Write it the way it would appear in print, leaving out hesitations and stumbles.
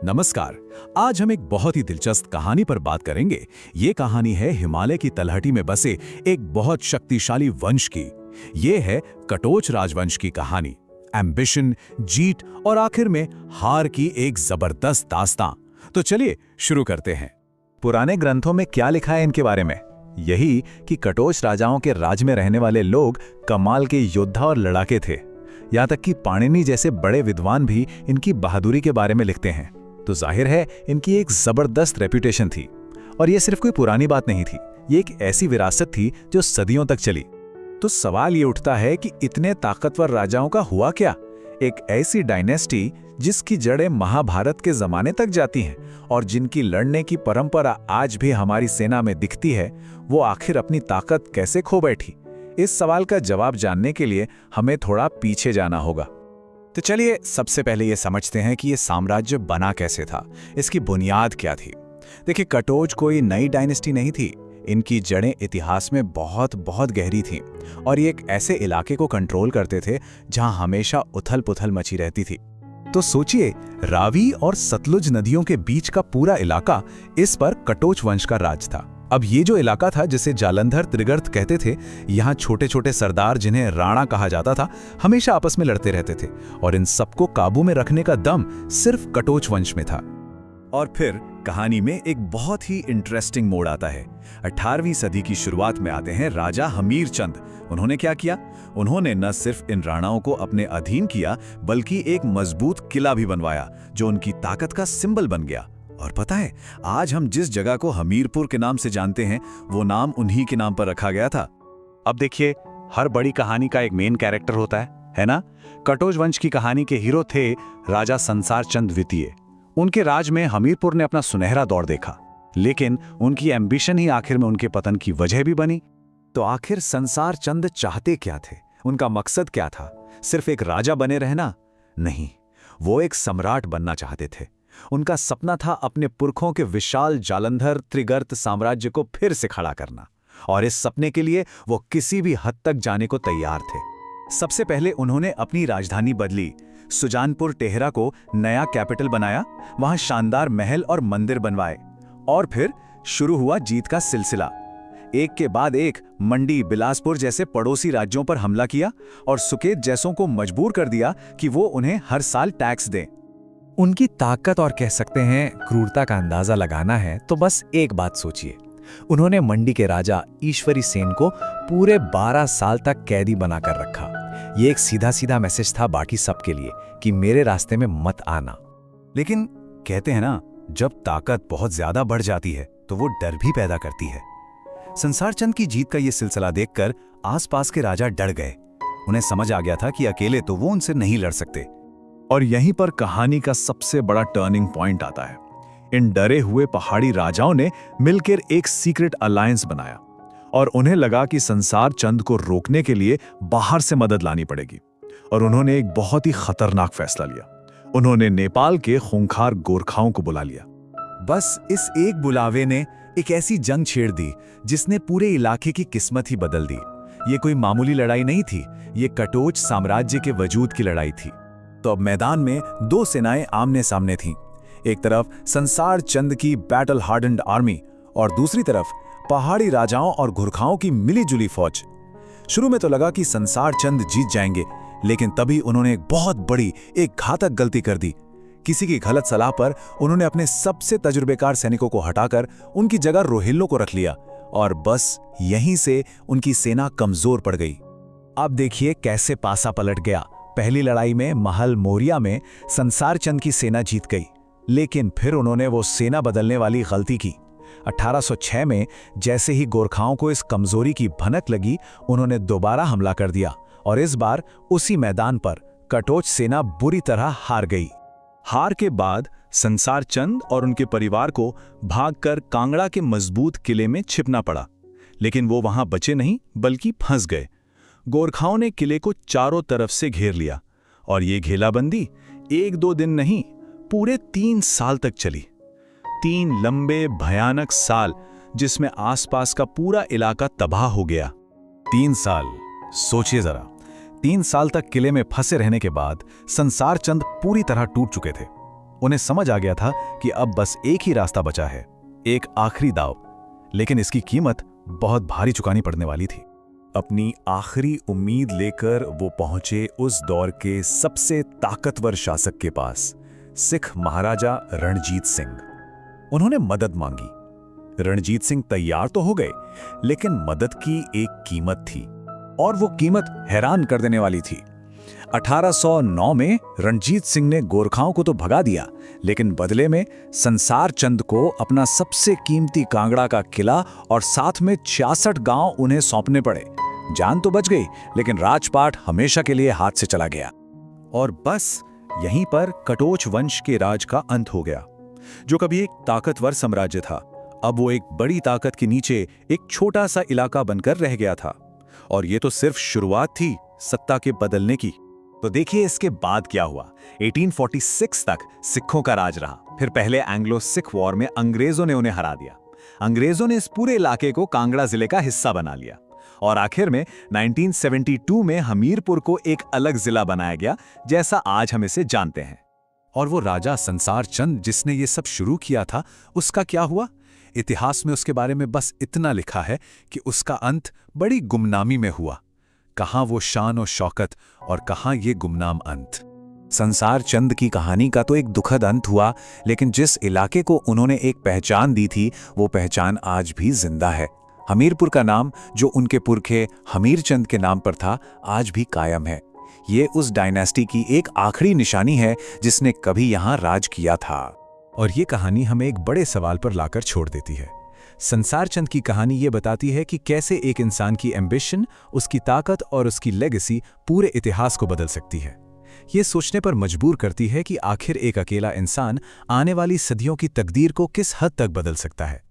नमस्कार। आज हम एक बहुत ही दिलचस्प कहानी पर बात करेंगे। ये कहानी है हिमालय की तलहटी में बसे एक बहुत शक्तिशाली वंश की। ये है कटोच राजवंश की कहानी। एम्बिशन, जीत और आखिर में हार की एक जबरदस्त दास्तां। तो चलिए शुरू करते हैं। पुराने ग्रंथों में क्या लिखा है इनके बारे में? यही कि कटोच राजाओं के राज में रहने वाले लोग कमाल के योद्धा और लड़ाके थे। यहाँ तक कि पाणिनि जैसे बड़े विद्वान भी इनकी बहादुरी के बारे में लिखते हैं। तो जाहिर है इनकी एक जबरदस्त रेपुटेशन थी। और ये सिर्फ कोई पुरानी बात नहीं थी, ये एक ऐसी विरासत थी जो सदियों तक चली। तो सवाल ये उठता है कि इतने ताकतवर राजाओं का हुआ क्या? एक ऐसी डायनेस्टी जिसकी जड़ें महाभारत के जमाने तक जाती हैं और जिनकी लड़ने की परंपरा आज भी हमारी सेना में दिखती है, वो आखिर अपनी ताकत कैसे खो बैठी? इस सवाल का जवाब जानने के लिए हमें थोड़ा पीछे जाना होगा। तो चलिए सबसे पहले ये समझते हैं कि ये साम्राज्य बना कैसे था, इसकी बुनियाद क्या थी। देखिए, कटोच कोई नई डायनेस्टी नहीं थी। इनकी जड़ें इतिहास में बहुत बहुत गहरी थीं और ये एक ऐसे इलाके को कंट्रोल करते थे जहां हमेशा उथल पुथल मची रहती थी। तो सोचिए, रावी और सतलुज नदियों के बीच का पूरा इलाका, इस पर कटोच वंश का राज था। अब ये जो इलाका था जिसे जालंधर त्रिगर्त कहते थे, यहाँ छोटे छोटे सरदार जिन्हें राणा कहा जाता था, हमेशा आपस में लड़ते रहते थे और इन सबको काबू में रखने का दम सिर्फ कटोच वंश में था। और फिर कहानी में एक बहुत ही इंटरेस्टिंग मोड़ आता है। 18वीं सदी की शुरुआत में आते हैं राजा हमीर चंद। उन्होंने क्या किया? उन्होंने न सिर्फ इन राणाओं को अपने अधीन किया, बल्कि एक मजबूत किला भी बनवाया जो उनकी ताकत का सिंबल बन गया। और पता है, आज हम जिस जगह को हमीरपुर के नाम से जानते हैं, वो नाम उन्हीं के नाम पर रखा गया था। अब देखिए, हर बड़ी कहानी का एक मेन कैरेक्टर होता है ना? कटोच वंश की कहानी के हीरो थे राजा संसार चंद द्वितीय। उनके राज में हमीरपुर ने अपना सुनहरा दौर देखा, लेकिन उनकी एम्बिशन ही आखिर में उनके पतन की वजह भी बनी। तो आखिर संसार चंद चाहते क्या थे? उनका मकसद क्या था? सिर्फ एक राजा बने रहना? नहीं, वो एक सम्राट बनना चाहते थे। उनका सपना था अपने पुरखों के विशाल जालंधर त्रिगर्त साम्राज्य को फिर से खड़ा करना, और इस सपने के लिए वो किसी भी हद तक जाने को तैयार थे। सबसे पहले उन्होंने अपनी राजधानी बदली। सुजानपुर टेहरा को नया कैपिटल बनाया, वहां शानदार महल और मंदिर बनवाए। और फिर शुरू हुआ जीत का सिलसिला। एक के बाद एक मंडी, बिलासपुर जैसे पड़ोसी राज्यों पर हमला किया और सुकेत जैसों को मजबूर कर दिया कि वो उन्हें हर साल टैक्स दें। उनकी ताकत और कह सकते हैं क्रूरता का अंदाजा लगाना है तो बस एक बात सोचिए। उन्होंने मंडी के राजा ईश्वरी सेन को पूरे 12 साल तक कैदी बनाकर रखा। ये एक सीधा सीधा मैसेज था बाकी सबके लिए कि मेरे रास्ते में मत आना। लेकिन कहते हैं ना, जब ताकत बहुत ज्यादा बढ़ जाती है तो वो डर भी पैदा करती है। संसार चंद की जीत का ये सिलसिला देखकर आसपास के राजा डर गए। उन्हें समझ आ गया था कि अकेले तो वो उनसे नहीं लड़ सकते। और यहीं पर कहानी का सबसे बड़ा टर्निंग पॉइंट आता है। इन डरे हुए पहाड़ी राजाओं ने मिलकर एक सीक्रेट अलायंस बनाया और उन्हें लगा कि संसार चंद को रोकने के लिए बाहर से मदद लानी पड़ेगी। और उन्होंने एक बहुत ही खतरनाक फैसला लिया। उन्होंने नेपाल के खूंखार गोरखाओं को बुला लिया। बस इस एक बुलावे ने एक ऐसी जंग छेड़ दी जिसने पूरे इलाके की किस्मत ही बदल दी। ये कोई मामूली लड़ाई नहीं थी, ये कटोच साम्राज्य के वजूद की लड़ाई थी। तो अब मैदान में दो सेनाएं आमने सामने थीं। एक तरफ संसार चंद की बैटल हार्डन्ड आर्मी और दूसरी तरफ पहाड़ी राजाओं और गोरखाओं की मिलीजुली फौज। शुरू में तो लगा कि संसार चंद जीत जाएंगे, लेकिन तभी उन्होंने एक बहुत बड़ी, एक घातक गलती कर दी। किसी की गलत सलाह पर उन्होंने अपने सबसे तजुर्बेकार सैनिकों को हटाकर उनकी जगह रोहिल्लों को रख लिया और बस यहीं से उनकी सेना कमजोर पड़ गई। अब देखिए कैसे पासा पलट गया। पहली लड़ाई में महल मोरिया में संसार चंद की सेना जीत गई, लेकिन फिर उन्होंने वो सेना बदलने वाली गलती की। 1806 में जैसे ही गोरखाओं को इस कमजोरी की भनक लगी, उन्होंने दोबारा हमला कर दिया और इस बार उसी मैदान पर कटोच सेना बुरी तरह हार गई। हार के बाद संसार चंद और उनके परिवार को भागकर कांगड़ा के मजबूत किले में छिपना पड़ा। लेकिन वो वहां बचे नहीं, बल्कि फंस गए। गोरखाओं ने किले को चारों तरफ से घेर लिया और ये घेराबंदी 1-2 दिन नहीं, पूरे 3 साल तक चली। 3 लंबे भयानक साल, जिसमें आसपास का पूरा इलाका तबाह हो गया। 3 साल, सोचिए जरा। 3 साल तक किले में फंसे रहने के बाद संसार चंद पूरी तरह टूट चुके थे। उन्हें समझ आ गया था कि अब बस एक ही रास्ता बचा है, एक आखिरी दाव, लेकिन इसकी कीमत बहुत भारी चुकानी पड़ने वाली थी। अपनी आखिरी उम्मीद लेकर वो पहुंचे उस दौर के सबसे ताकतवर शासक के पास, सिख महाराजा रणजीत सिंह। उन्होंने मदद मांगी। रणजीत सिंह तैयार तो हो गए, लेकिन मदद की एक कीमत थी, और वो कीमत हैरान कर देने वाली थी। 1809 में रणजीत सिंह ने गोरखाओं को तो भगा दिया, लेकिन बदले में संसार चंद को अपना सबसे कीमती कांगड़ा का किला और साथ में 66 गांव उन्हें सौंपने पड़े। जान तो बच गई, लेकिन राजपाट हमेशा के लिए हाथ से चला गया। और बस यहीं पर कटोच वंश के राज का अंत हो गया। जो कभी एक ताकतवर साम्राज्य था, अब वो एक बड़ी ताकत के नीचे एक छोटा सा इलाका बनकर रह गया था। और ये तो सिर्फ शुरुआत थी सत्ता के बदलने की। तो देखिए इसके बाद क्या हुआ। 1846 तक सिखों का राज रहा। फिर पहले एंग्लो सिख वॉर में अंग्रेजों ने उन्हें हरा दिया। अंग्रेजों ने इस पूरे इलाके को कांगड़ा जिले का हिस्सा बना लिया, और आखिर में 1972 में हमीरपुर को एक अलग जिला बनाया गया, जैसा आज हम इसे जानते हैं। और वो राजा संसार चंद जिसने ये सब शुरू किया था, उसका क्या हुआ? इतिहास में उसके बारे में बस इतना लिखा है कि उसका अंत बड़ी गुमनामी में हुआ। कहाँ वो शान और शौकत और कहाँ ये गुमनाम अंत। संसार चंद की कहानी का तो एक दुखद अंत हुआ, लेकिन जिस इलाके को उन्होंने एक पहचान दी थी, वो पहचान आज भी जिंदा है। हमीरपुर का नाम जो उनके पुरखे हमीरचंद के नाम पर था, आज भी कायम है। ये उस डायनेस्टी की एक आखिरी निशानी है जिसने कभी यहाँ राज किया था। और ये कहानी हमें एक बड़े सवाल पर लाकर छोड़ देती है। संसार चंद की कहानी ये बताती है कि कैसे एक इंसान की एम्बिशन, उसकी ताकत और उसकी लेगेसी पूरे इतिहास को बदल सकती है। ये सोचने पर मजबूर करती है कि आखिर एक अकेला इंसान आने वाली सदियों की तकदीर को किस हद तक बदल सकता है।